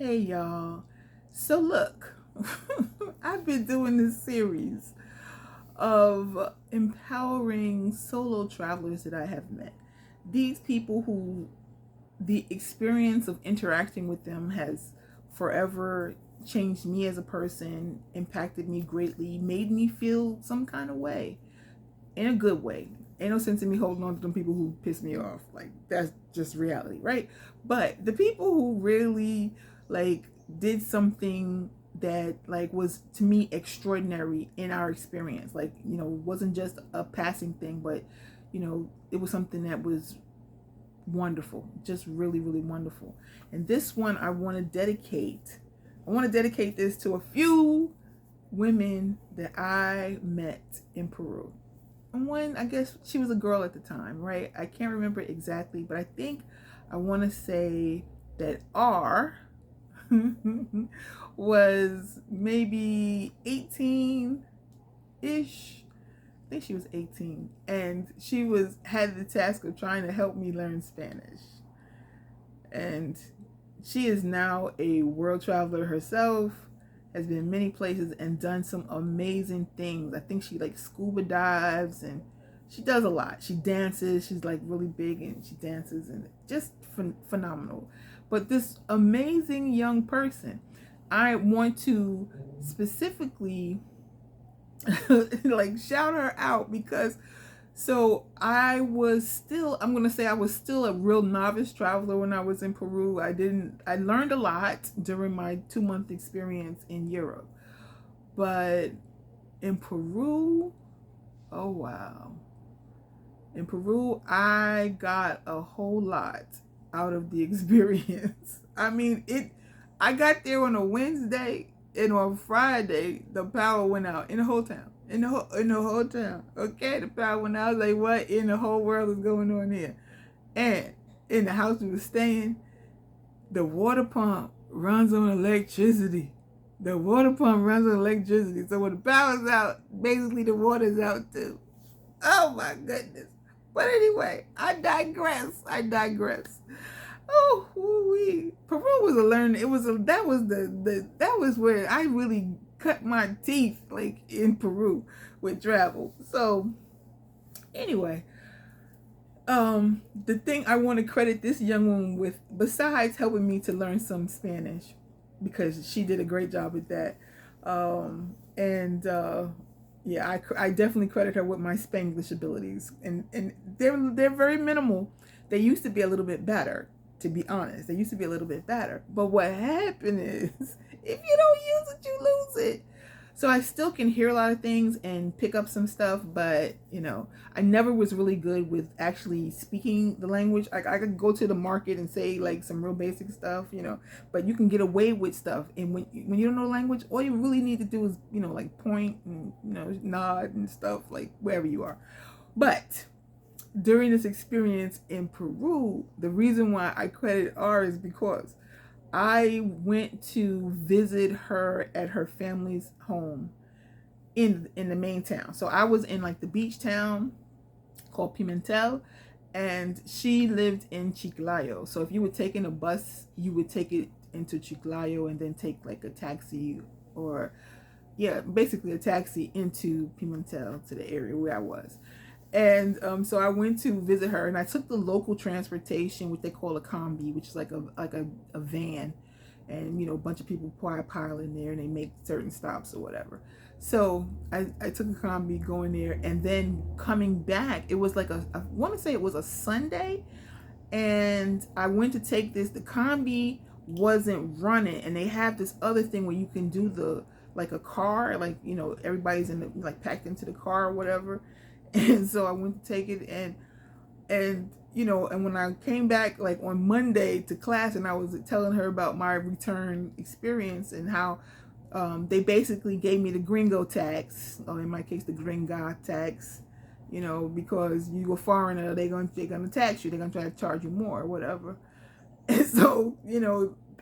Hey y'all. So look, I've been doing this series of empowering solo travelers that I have met. These people who the experience of interacting with them has forever changed me as a person, impacted me greatly, made me feel some kind of way in a good way. Ain't no sense in me holding on to them people who piss me off. Like that's just reality, right? But the people who really like did something that like was to me extraordinary in our experience, like wasn't just a passing thing, but it was something that was wonderful, just really, really wonderful. And this one I want to dedicate this to a few women that I met in Peru. One, I guess she was a girl at the time, right? I can't remember exactly, but I think I want to say that R was maybe 18 ish. I think she was 18, and she was had the task of trying to help me learn Spanish. And she is now a world traveler herself, has been in many places and done some amazing things. I think she like scuba dives and she does a lot. She dances. She's like really big and she dances and just phenomenal. But this amazing young person, I want to specifically like shout her out because I'm going to say I was still a real novice traveler when I was in Peru. I learned a lot during my 2-month experience in Europe. But in Peru, oh wow. In Peru, I got a whole lot out of the experience. I got there on a Wednesday and on Friday, the power went out in the whole town. In the whole town. Okay, the power went out. I was like, what in the whole world is going on here? And in the house we were staying, the water pump runs on electricity. The water pump runs on electricity. So when the power's out, basically the water's out too. Oh my goodness. But anyway, I digress. Oh, wee. Peru was a learn. It was a that was where I really cut my teeth, like in Peru with travel. So anyway, the thing I want to credit this young woman with, besides helping me to learn some Spanish, because she did a great job with that, and yeah, I definitely credit her with my Spanglish abilities, and they're very minimal. They used to be a little bit better, to be honest. They used to be a little bit better. But what happened is, if you don't use it, you lose it. So I still can hear a lot of things and pick up some stuff, but I never was really good with actually speaking the language. I could go to the market and say like some real basic stuff, but you can get away with stuff. And when you don't know language, all you really need to do is like point and nod and stuff, like wherever you are. But during this experience in Peru, the reason why I credit R is because I went to visit her at her family's home in the main town. So I was in like the beach town called Pimentel, and she lived in Chiclayo. So if you were taking a bus, you would take it into Chiclayo and then take like a taxi, or yeah, basically a taxi into Pimentel, to the area where I was. And so I went to visit her, and I took the local transportation, which they call a combi, which is like a van, and a bunch of people pile in there, and they make certain stops or whatever. So I took a combi going there, and then coming back, it was like I want to say it was a Sunday, and I went to take this. The combi wasn't running, and they have this other thing where you can do the like a car, like everybody's in the like packed into the car or whatever. And so I went to take it, and when I came back like on Monday to class, and I was telling her about my return experience and how they basically gave me the gringo tax, or in my case the gringa tax, because you a foreigner, they're gonna tax you, they're gonna try to charge you more or whatever. And so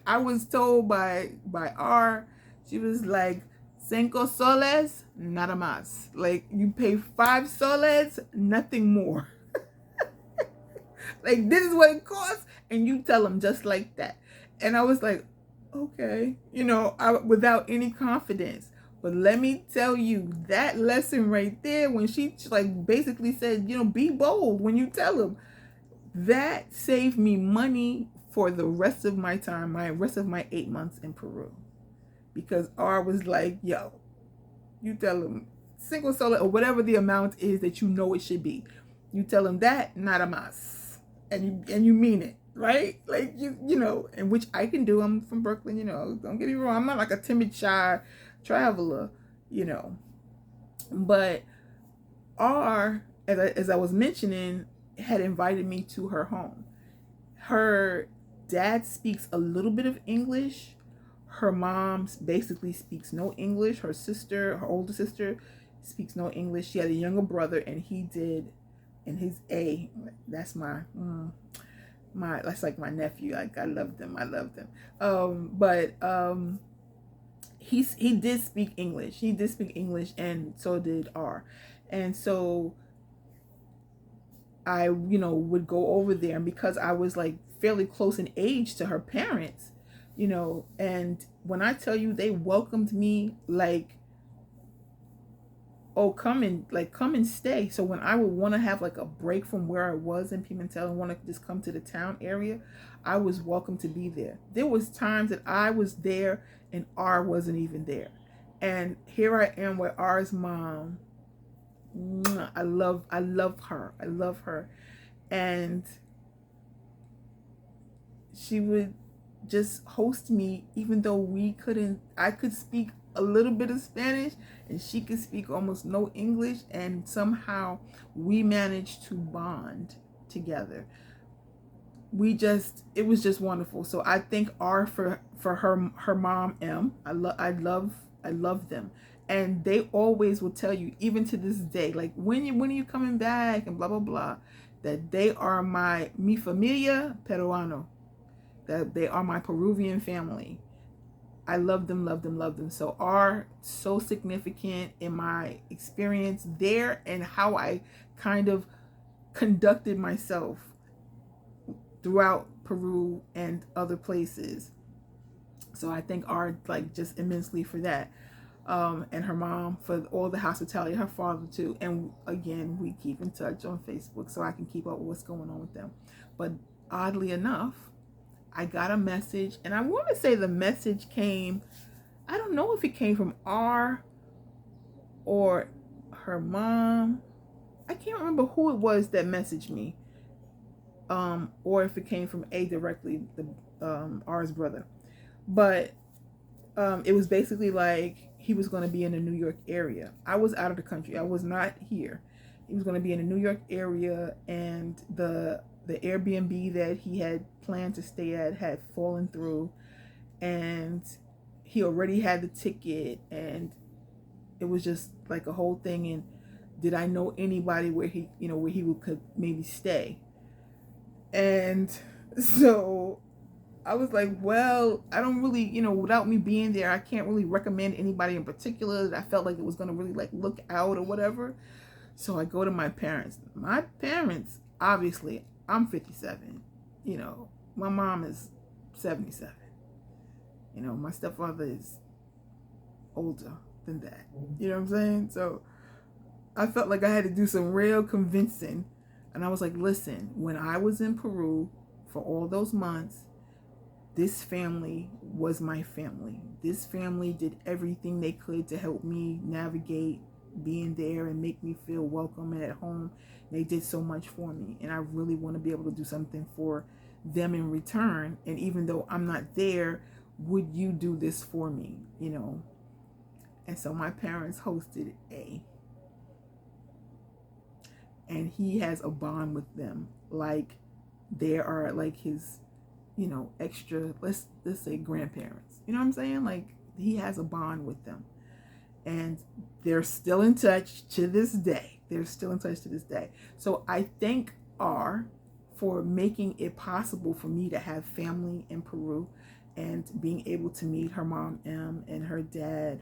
I was told by R, she was like, cinco soles, nada más. Like, you pay 5 soles, nothing more. Like, this is what it costs, and you tell them just like that. And I was like, okay, without any confidence. But let me tell you, that lesson right there, when she like basically said, be bold when you tell them, that saved me money for the rest of my time, my rest of my 8 months in Peru. Because R was like, yo, you tell them single solo or whatever the amount is that it should be. You tell them that, nada más. And you mean it, right? Like and which I can do. I'm from Brooklyn, don't get me wrong. I'm not like a timid, shy traveler, you know. But R, as I was mentioning, had invited me to her home. Her dad speaks a little bit of English. Her mom basically speaks no English. Her older sister, speaks no English. She had a younger brother, and he did, and his A. That's that's like my nephew. Like I love them. But he did speak English. He did speak English, and so did R. And so I, would go over there, and because I was like fairly close in age to her parents, and when I tell you, they welcomed me like, oh, come and stay. So when I would want to have like a break from where I was in Pimentel and want to just come to the town area, I was welcome to be there. There was times that I was there and R wasn't even there. And here I am with R's mom. I love her. I love her. And she would just host me, even though I could speak a little bit of Spanish and she could speak almost no English, and somehow we managed to bond together. It was just wonderful. So I thank R for her mom M. I love them. And they always will tell you, even to this day, like when are you coming back and blah blah blah, that they are mi familia peruano, that they are my Peruvian family. I love them, love them, love them. So are so significant in my experience there and how I kind of conducted myself throughout Peru and other places. So I thank R like just immensely for that. And her mom for all the hospitality, her father too. And again, we keep in touch on Facebook so I can keep up with what's going on with them. But oddly enough, I got a message, and I want to say the message came, I don't know if it came from R or her mom. I can't remember who it was that messaged me. Or if it came from A directly, the R's brother. But it was basically like he was going to be in the New York area. I was out of the country. I was not here. He was going to be in the New York area, and the Airbnb that he had planned to stay at had fallen through, and he already had the ticket, and it was just like a whole thing. And did I know anybody where he could maybe stay? And so I was like, well, I don't really, without me being there, I can't really recommend anybody in particular that I felt like it was going to really like look out or whatever. So I go to my parents. My parents, obviously, I'm 57. My mom is 77. My stepfather is older than that. You know what I'm saying? So I felt like I had to do some real convincing. And I was like, listen, when I was in Peru for all those months, this family was my family. This family did everything they could to help me navigate being there and make me feel welcome and at home. They did so much for me, and I really want to be able to do something for them in return. And even though I'm not there, would you do this for me? And so my parents hosted A, and he has a bond with them, like they are like his extra, let's say grandparents. You know what I'm saying? Like he has a bond with them, and they're still in touch to this day. So I thank R for making it possible for me to have family in Peru and being able to meet her mom M and her dad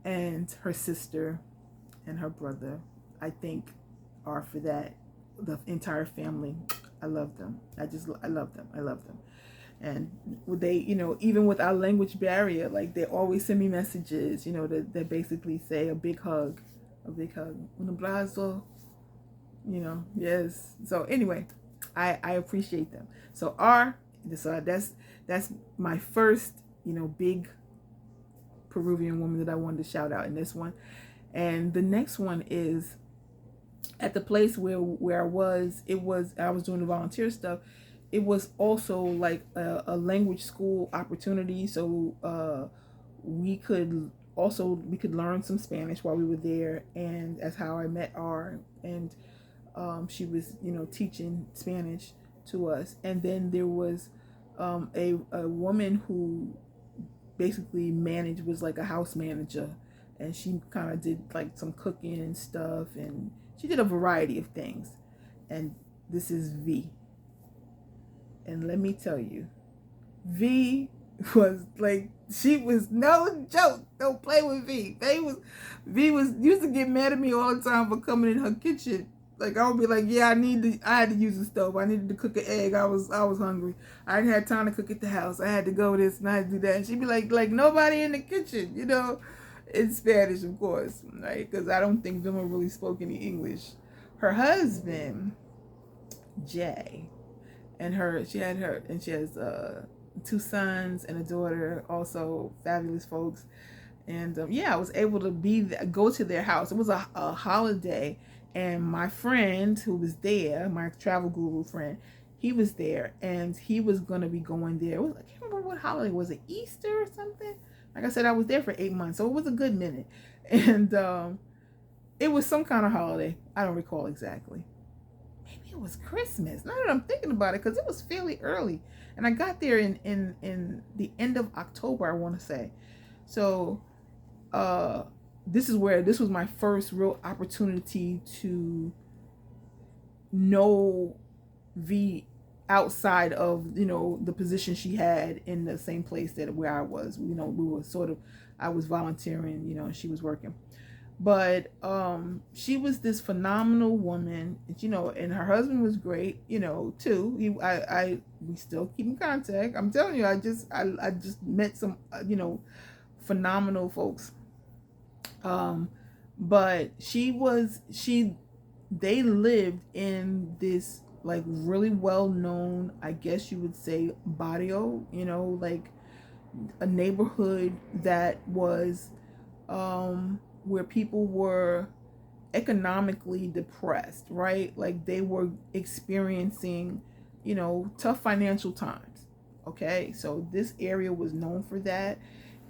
and her sister and her brother. I thank R for that. The entire family, I love them. I love them. And they, even with our language barrier, like they always send me messages, that basically say a big hug, un abrazo, yes. So anyway, I appreciate them. So that's my first, big Peruvian woman that I wanted to shout out in this one. And the next one is at the place where I was doing the volunteer stuff. It was also like a language school opportunity, so we could learn some Spanish while we were there, and that's how I met R. And she was teaching Spanish to us. And then there was a woman who basically was like a house manager, and she kind of did like some cooking and stuff, and she did a variety of things. And this is V. And let me tell you, V was like, she was no joke. Don't play with V. V was used to get mad at me all the time for coming in her kitchen. Like I would be like, yeah, I had to use the stove. I needed to cook an egg. I was hungry. I didn't have time to cook at the house. I had to go this and I had to do that. And she'd be like nobody in the kitchen, in Spanish, of course, right? Because I don't think Vilma really spoke any English. Her husband, Jay, and she has 2 sons and a daughter, also fabulous folks. And I was able to go to their house. It was a holiday, and my friend who was there, my travel guru friend, he was there, and he was gonna be going there. I can't remember what holiday was it, Easter or something. Like I said, I was there for 8 months, so it was a good minute. And it was some kind of holiday. I don't recall exactly. Maybe it was Christmas. Now that I'm thinking about it, because it was fairly early, and I got there in the end of October, I want to say. So this was my first real opportunity to know V outside of the position she had in the same place where I was. We were sort of, I was volunteering, and she was working. But she was this phenomenal woman, and her husband was great, too. We still keep in contact. I'm telling you, I just met some phenomenal folks. But they lived in this like really well known, I guess you would say, barrio, like a neighborhood that was where people were economically depressed, right? Like they were experiencing, tough financial times. Okay, so this area was known for that.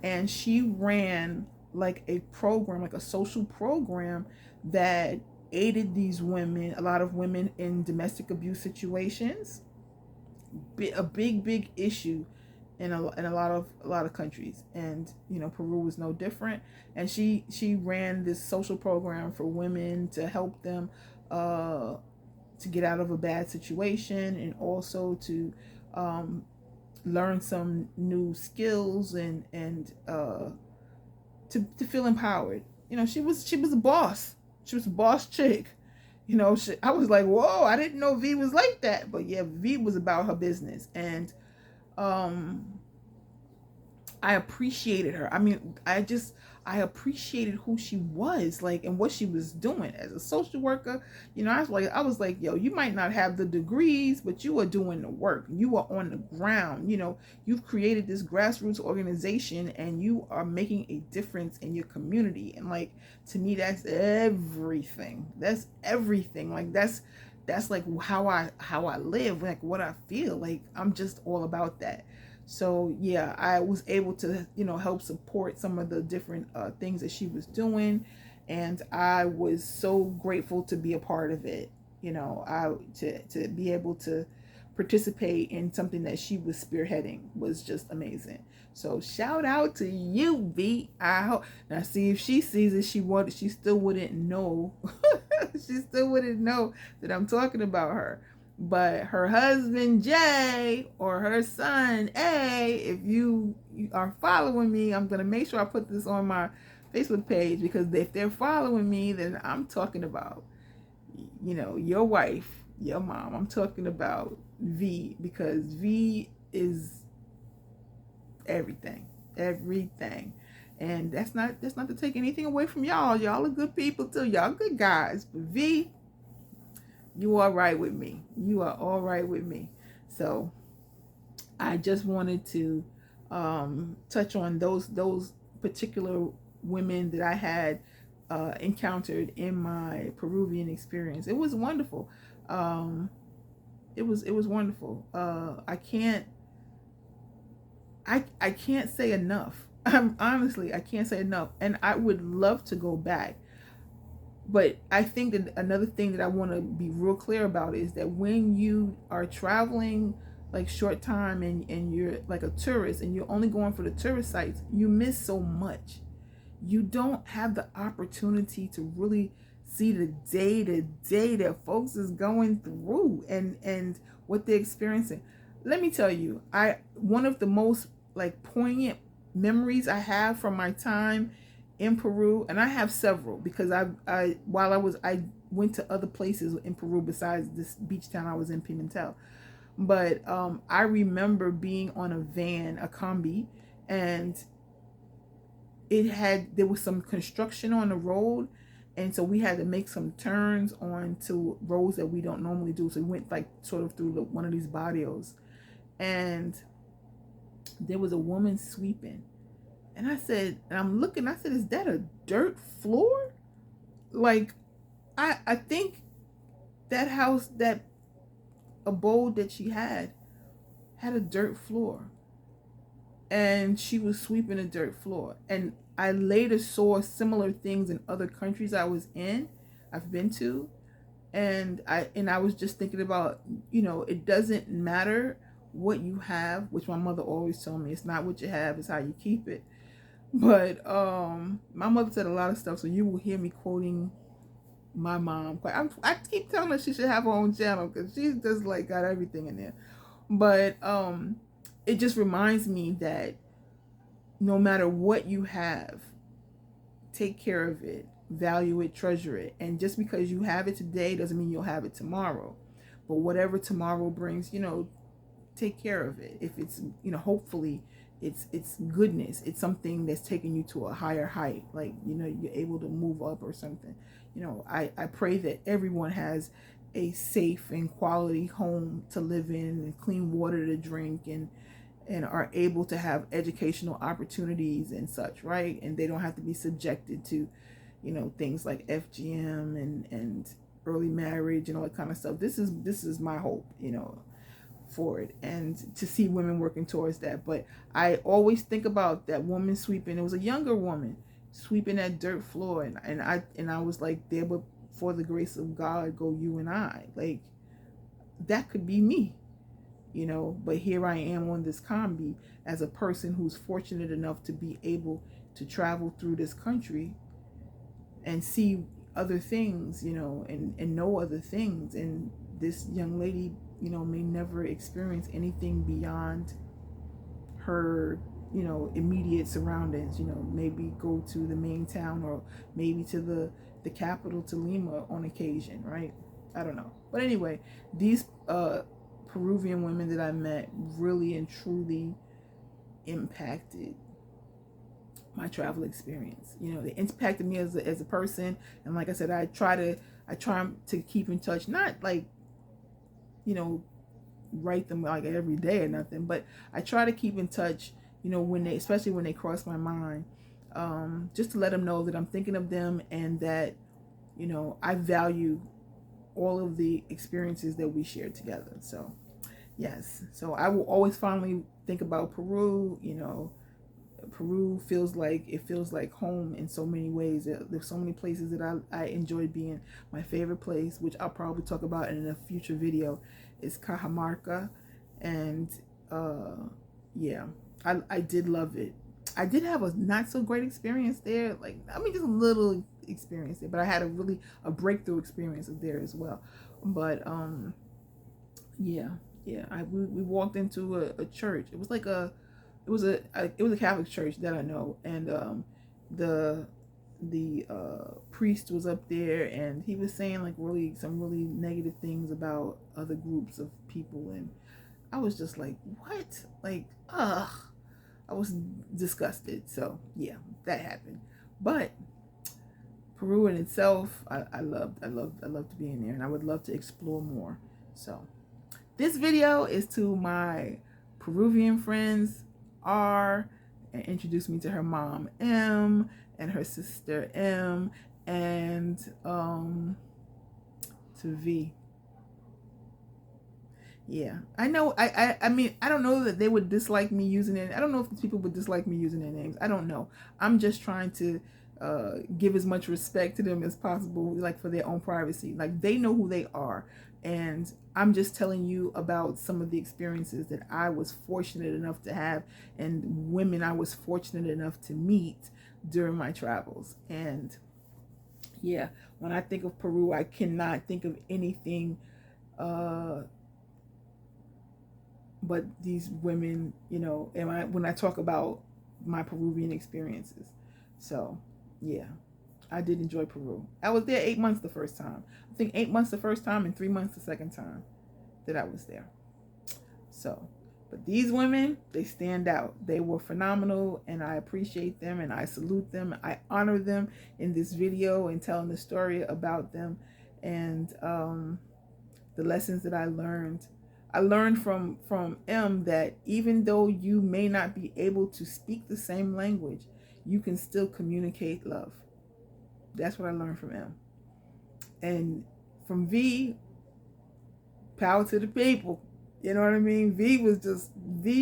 And she ran like a program, like a social program that aided these women, a lot of women in domestic abuse situations, a big issue in a lot of countries. And Peru was no different. And she ran this social program for women to help them to get out of a bad situation, and also to learn some new skills and to feel empowered. She was a boss. She was a boss chick. I was like, whoa, I didn't know V was like that. But yeah, V was about her business. And I appreciated her. I mean, I appreciated who she was, like, and what she was doing as a social worker. I was like, yo, you might not have the degrees, but you are doing the work. You are on the ground. You've created this grassroots organization, and you are making a difference in your community. And like, to me, that's everything. That's everything. Like that's like how I live, like what I feel. Like I'm just all about that. So yeah, I was able to help support some of the different things that she was doing, and I was so grateful to be a part of it. To be able to participate in something that she was spearheading was just amazing. So shout out to you, V. I hope now, see, if she sees it, she still wouldn't know. She still wouldn't know that I'm talking about her. But her husband Jay, or her son A, if you are following me, I'm gonna make sure I put this on my Facebook page, because if they're following me, then I'm talking about your wife, your mom. I'm talking about V, because V is everything, everything. And that's not to take anything away from y'all. Y'all are good people too. Y'all good guys. But V, you are right with me. You are all right with me. So I just wanted to touch on those particular women that I had encountered in my Peruvian experience. It was wonderful. Um, it was wonderful. I can't say enough. Honestly, I can't say enough, and I would love to go back. But I think that another thing that I want to be real clear about is that when you are traveling like short time and you're like a tourist and you're only going for the tourist sites, you miss so much. You don't have the opportunity to really see the day to day that folks is going through and what they're experiencing. Let me tell you, I one of the most like poignant memories I have from my time in Peru, and I have several because I while I went to other places in Peru besides this beach town I was in, Pimentel. But I remember being on a van, a combi, and there was some construction on the road, and so we had to make some turns onto roads that we don't normally do. So we went like sort of through one of these barrios, and there was a woman sweeping, and I'm looking, I said, is that a dirt floor? Like, I think that house, that abode that she had a dirt floor, and she was sweeping a dirt floor. And I later saw similar things in other countries I've been to, and I was just thinking about, it doesn't matter what you have, which my mother always told me, it's not what you have, it's how you keep it. But my mother said a lot of stuff, so you will hear me quoting my mom. I keep telling her she should have her own channel because she's just like got everything in there. But it just reminds me that no matter what you have, take care of it, value it, treasure it. And just because you have it today doesn't mean you'll have it tomorrow. But whatever tomorrow brings, take care of it. If it's, hopefully it's goodness. It's something that's taking you to a higher height. Like, you're able to move up or something. I pray that everyone has a safe and quality home to live in and clean water to drink and are able to have educational opportunities and such, right? And they don't have to be subjected to, things like FGM and early marriage and all that kind of stuff. This is my hope, for it, and to see women working towards that. But I always think about that woman sweeping. It was a younger woman sweeping that dirt floor, and I was like, there, but for the grace of God go you and I. Like, that could be me. But here I am on this combi as a person who's fortunate enough to be able to travel through this country and see other things, and know other things. And this young lady, may never experience anything beyond her, immediate surroundings, maybe go to the main town or maybe to the capital, to Lima on occasion, right? I don't know. But anyway, these Peruvian women that I met really and truly impacted my travel experience. They impacted me as a person. And like I said, I try to keep in touch, not like, write them like every day or nothing, but I try to keep in touch, especially when they cross my mind, just to let them know that I'm thinking of them and that, I value all of the experiences that we shared together. So yes, so I will always fondly think about Peru. Peru feels like home in so many ways. There's so many places that I enjoy being. My favorite place, which I'll probably talk about in a future video, is Cajamarca. And yeah, I did love it. I did have a not so great experience there. Just a little experience there, but I had a breakthrough experience there as well. But yeah, we walked into a church. It was like it was a Catholic church that I know, and the priest was up there, and he was saying like some really negative things about other groups of people, and I was just like, what? Like, ugh. I was disgusted. So yeah, that happened. But Peru in itself, I loved being there, and I would love to explore more. So this video is to my Peruvian friends R, and introduced me to her mom M and her sister M, and to V. Yeah, I know. I mean, I don't know that they would dislike me using it. I don't know if these people would dislike me using their names. I don't know. I'm just trying to give as much respect to them as possible, like for their own privacy. Like they know who they are, and I'm just telling you about some of the experiences that I was fortunate enough to have, and women I was fortunate enough to meet during my travels. And yeah, when I think of Peru, I cannot think of anything but these women, you know, and when I talk about my Peruvian experiences. So, yeah, I did enjoy Peru. I was there 8 months the first time. I think 8 months the first time and 3 months the second time that I was there. So, but these women, they stand out. They were phenomenal, and I appreciate them, and I salute them. I honor them in this video and telling the story about them, and the lessons that I learned. I learned from M that even though you may not be able to speak the same language, you can still communicate love. That's what I learned from M. And from V, power to the people. You know what I mean? V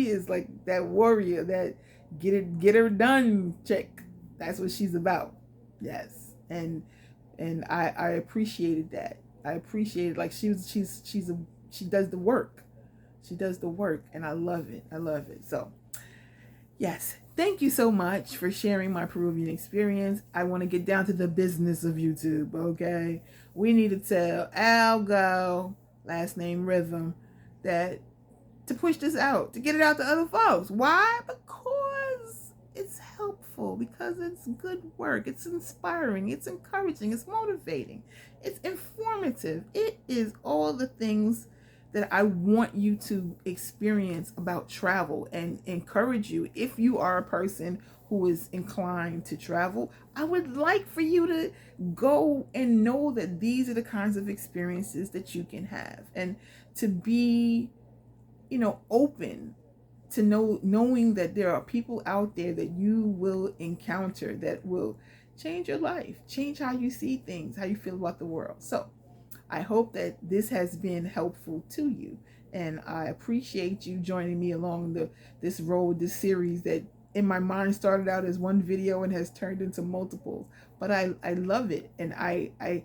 is like that warrior, that get her done chick. That's what she's about. Yes. And I appreciated that. I appreciated, like, she does the work. She does the work, and I love it. I love it. So, yes, thank you so much for sharing my Peruvian experience. I want to get down to the business of YouTube, okay? We need to tell Algo, last name Rhythm, that to push this out, to get it out to other folks. Why? Because it's helpful, because it's good work, it's inspiring, it's encouraging, it's motivating, it's informative. It is all the things that I want you to experience about travel, and encourage you. If you are a person who is inclined to travel, I would like for you to go and know that these are the kinds of experiences that you can have, and to be, you know, open to knowing that there are people out there that you will encounter that will change your life, change how you see things, how you feel about the world. So I hope that this has been helpful to you, and I appreciate you joining me along this road, this series that in my mind started out as one video and has turned into multiples. But I love it, and I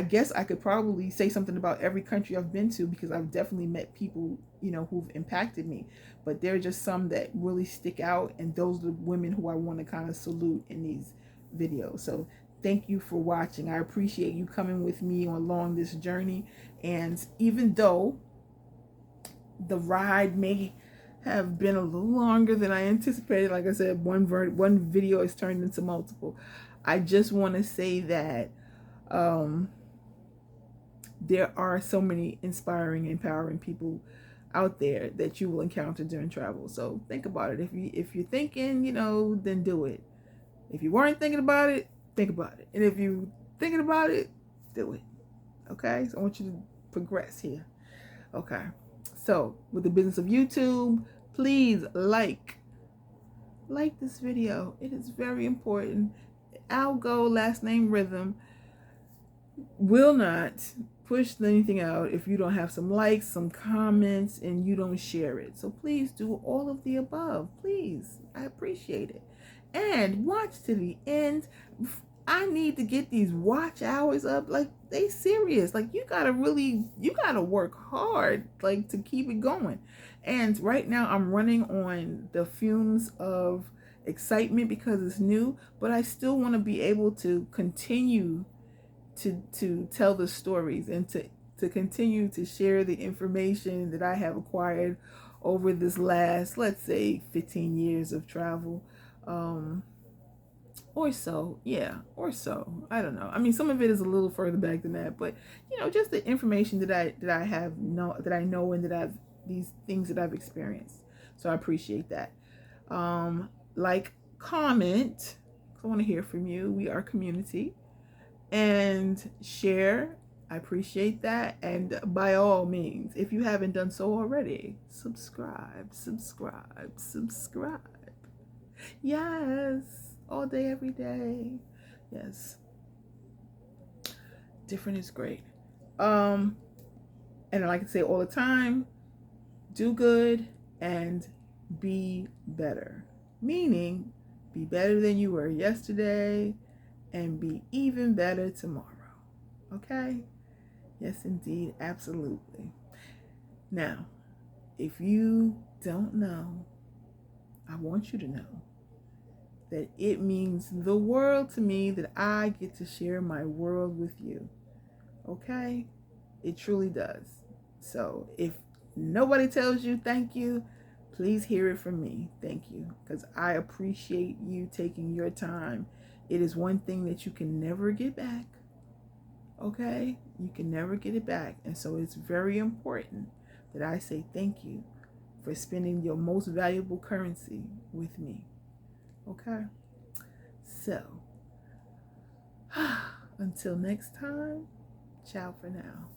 guess I could probably say something about every country I've been to, because I've definitely met people, you know, who've impacted me. But there are just some that really stick out, and those are the women who I want to kind of salute in these videos. So thank you for watching. I appreciate you coming with me along this journey. And even though the ride may have been a little longer than I anticipated, like I said, one video is turned into multiple. I just want to say that there are so many inspiring, empowering people out there that you will encounter during travel. So think about it. If you're thinking, you know, then do it. If you weren't thinking about it, think about it. And if you're thinking about it, do it. Okay? So I want you to progress here. Okay. So with the business of YouTube, please like this video. It is very important. Algo, last name Rhythm, will not push anything out if you don't have some likes, some comments, and you don't share it. So please do all of the above. Please. I appreciate it. And watch to the end. I need to get these watch hours up. Like, they serious. Like, you gotta work hard, like, to keep it going. And right now I'm running on the fumes of excitement because it's new, but I still want to be able to continue to tell the stories, and to continue to share the information that I have acquired over this last, let's say, 15 years of travel. Or so, yeah, or so. I don't know. I mean, some of it is a little further back than that, but you know, just the information that I know, and that these things that I've experienced. So I appreciate that. Like, comment. I want to hear from you. We are community. And share. I appreciate that. And by all means, if you haven't done so already, subscribe, subscribe, subscribe. Yes. All day, every day. Yes. Different is great. And I like to say all the time, do good and be better. Meaning, be better than you were yesterday and be even better tomorrow. Okay? Yes, indeed. Absolutely. Now, if you don't know, I want you to know that it means the world to me that I get to share my world with you. Okay? It truly does. So if nobody tells you thank you, please hear it from me. Thank you. Because I appreciate you taking your time. It is one thing that you can never get back. Okay? You can never get it back. And so it's very important that I say thank you for spending your most valuable currency with me. Okay? So, until next time, ciao for now.